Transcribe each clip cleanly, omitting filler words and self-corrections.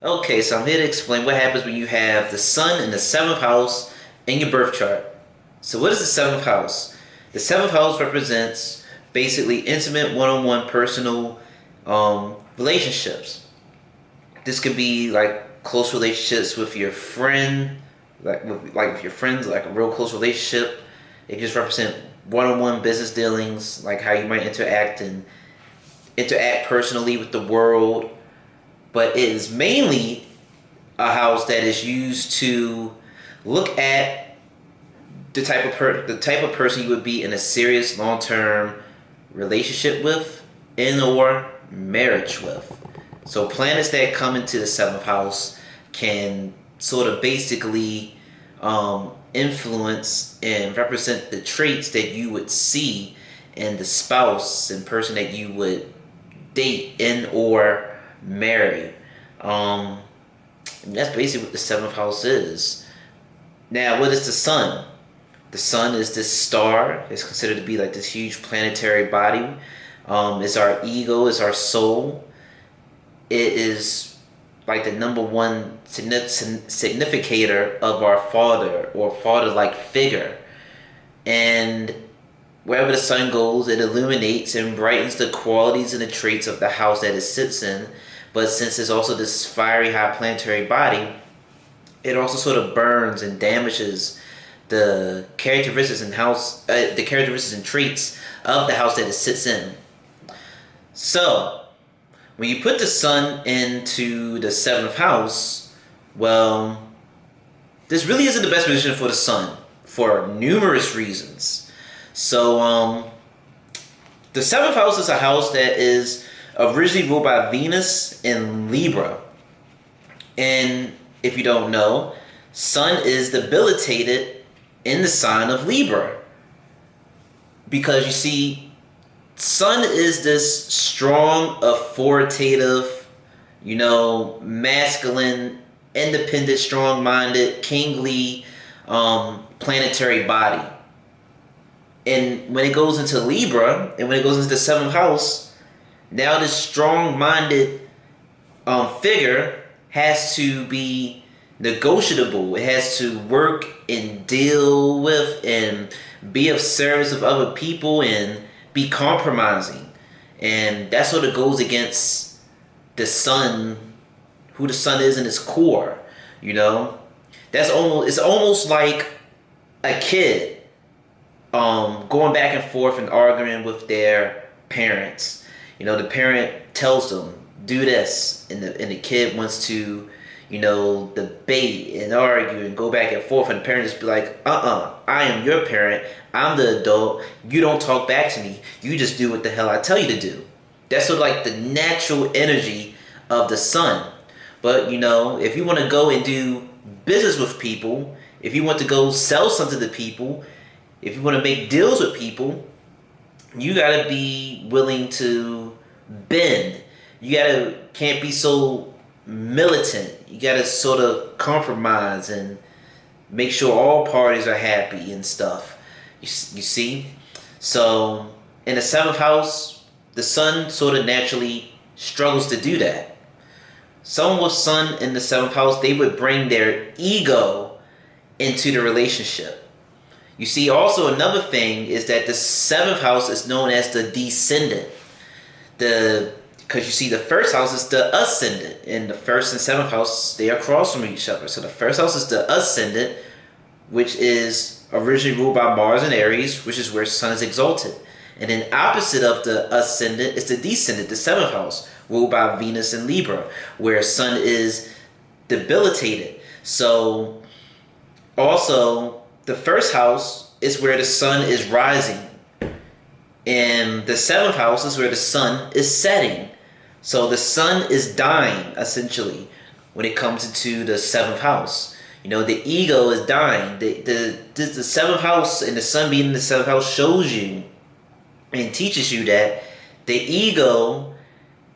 Okay, so I'm here to explain what happens when you have the sun in the seventh house in your birth chart. So, what is the seventh house? The seventh house represents basically intimate, one-on-one, personal relationships. This could be like close relationships with your friend, like with your friends, like a real close relationship. It can just represent one-on-one business dealings, like how you might interact personally with the world. But it is mainly a house that is used to look at the type of person you would be in a serious long term relationship with and or marriage with. So planets that come into the seventh house can sort of basically influence and represent the traits that you would see in the spouse and person that you would date and or marry. Um, and that's basically what the seventh house is. Now, what is the sun? The sun is this star. It's considered to be like this huge planetary body. It's our ego. It's our soul. It is like the number one significator of our father or father-like figure. And wherever the sun goes, it illuminates and brightens the qualities and the traits of the house that it sits in. But since it's also this fiery hot planetary body, it also sort of burns and damages the characteristics and traits of the house that it sits in. So when you put the sun into the seventh house, well, this really isn't the best position for the sun for numerous reasons. So the seventh house is a house that is originally ruled by Venus in Libra. And if you don't know, Sun is debilitated in the sign of Libra. Because you see, Sun is this strong, authoritative, masculine, independent, strong-minded, kingly planetary body. And when it goes into Libra, and when it goes into the seventh house, now this strong-minded figure has to be negotiable. It has to work and deal with and be of service of other people and be compromising. And that sort of goes against the sun, who the sun is in its core, you know? It's almost like a kid going back and forth and arguing with their parents. The parent tells them, do this, and the kid wants to, debate and argue and go back and forth, and the parent just be like, I am your parent, I'm the adult, you don't talk back to me, you just do what the hell I tell you to do. That's sort of like the natural energy of the sun. But if you want to go and do business with people, if you want to go sell something to people, if you want to make deals with people, you gotta be willing to bend. Can't be so militant. You gotta sort of compromise and make sure all parties are happy and stuff. You see? So in the seventh house, the sun sort of naturally struggles to do that. Someone with sun in the seventh house, they would bring their ego into the relationship. You see, also another thing is that the seventh house is known as the descendant. Because you see, the first house is the ascendant, and the first and seventh house, they are across from each other. So the first house is the ascendant, which is originally ruled by Mars and Aries, which is where Sun is exalted. And then opposite of the ascendant is the descendant, the seventh house, ruled by Venus and Libra, where Sun is debilitated. So also, the first house is where the sun is rising, and the seventh house is where the sun is setting. So the sun is dying, essentially, when it comes into the seventh house. The ego is dying. The seventh house and the sun being in the seventh house shows you and teaches you that the ego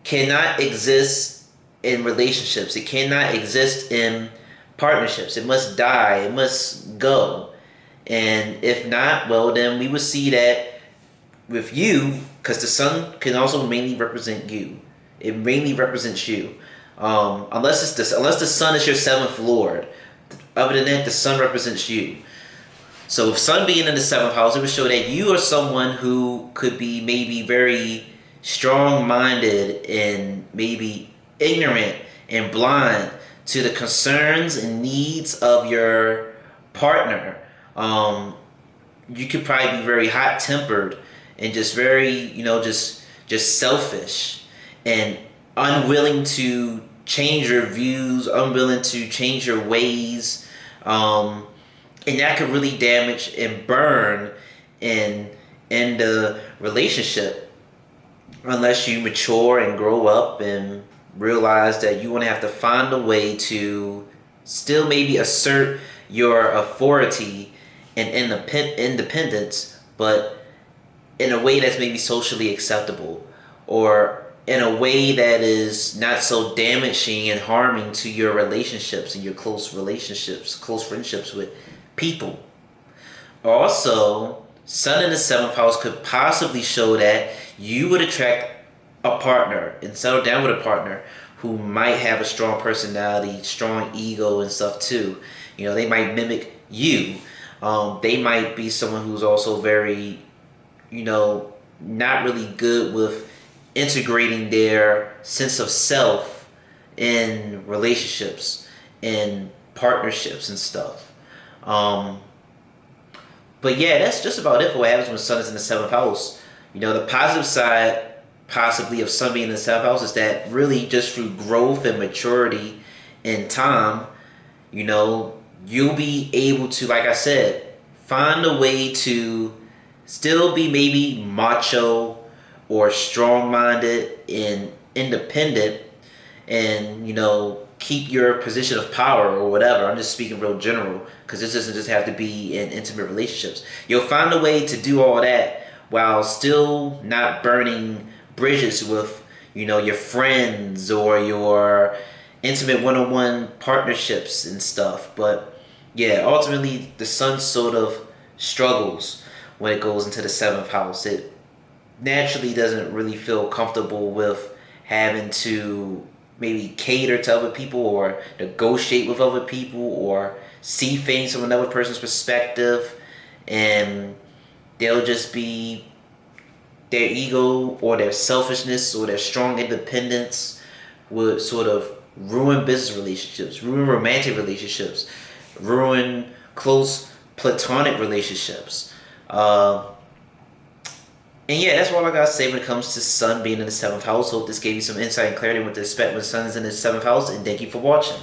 cannot exist in relationships. It cannot exist in partnerships. It must die. It must go. And if not, well, then we would see that with you, because the sun can also mainly represent you. It mainly represents you. Unless the sun is your seventh lord. Other than that, the sun represents you. So with sun being in the seventh house, it would show that you are someone who could be maybe very strong-minded and maybe ignorant and blind to the concerns and needs of your partner. Um, you could probably be very hot-tempered and just very, just selfish and unwilling to change your views, unwilling to change your ways. And that could really damage and burn in the relationship unless you mature and grow up and realize that you want to have to find a way to still maybe assert your authority and independence, but in a way that's maybe socially acceptable, or in a way that is not so damaging and harming to your relationships and your close friendships with people. Also, Sun in the seventh house could possibly show that you would attract a partner and settle down with a partner who might have a strong personality, strong ego, and stuff too. They might mimic you. They might be someone who's also very, not really good with integrating their sense of self in relationships and partnerships and stuff. But yeah, that's just about it for what happens when Sun is in the seventh house. The positive side possibly of Sun being in the seventh house is that really just through growth and maturity and time, you'll be able to, like I said, find a way to still be maybe macho or strong-minded and independent and, keep your position of power or whatever. I'm just speaking real general because this doesn't just have to be in intimate relationships. You'll find a way to do all that while still not burning bridges with, your friends or your intimate one-on-one partnerships and stuff. But yeah, ultimately the sun sort of struggles when it goes into the seventh house. It naturally doesn't really feel comfortable with having to maybe cater to other people or negotiate with other people or see things from another person's perspective, and they'll just be their ego or their selfishness or their strong independence would sort of ruin business relationships, ruin romantic relationships, ruin close platonic relationships. And yeah, that's all I gotta say when it comes to Sun being in the seventh house. Hope this gave you some insight and clarity on what to expect when Sun is in the seventh house, and thank you for watching.